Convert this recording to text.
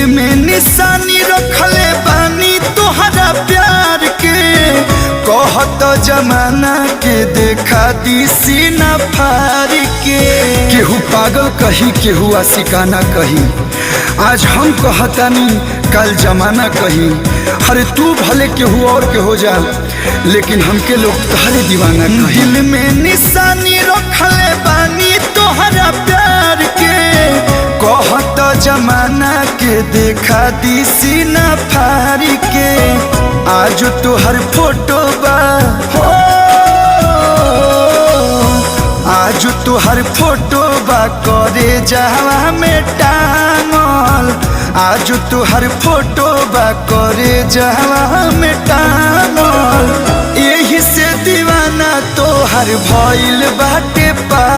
दिल में निशानी रखले बानी तोहरा प्यार के, कहत जमाना के देखा दी सीना फाड़ के। केहू पागल कही केहू आशिकाना कही, आज हम कहतानी कल जमाना कही। अरे तू भले केहू और के हो जा, लेकिन हमके लोग तहरे दीवाना कही। दिल में निशानी रखले बानी तोहरा प्यार के, कहत जमाना के देखा दी सीना फाड़ के। आज तोहर फोटो बा हो, आज तोहर फोटो बा करे जावा में टांगल। आज तोहर फोटो बा करे जावा में टांगल। यही से दीवाना तोहर भइल बाटे पा।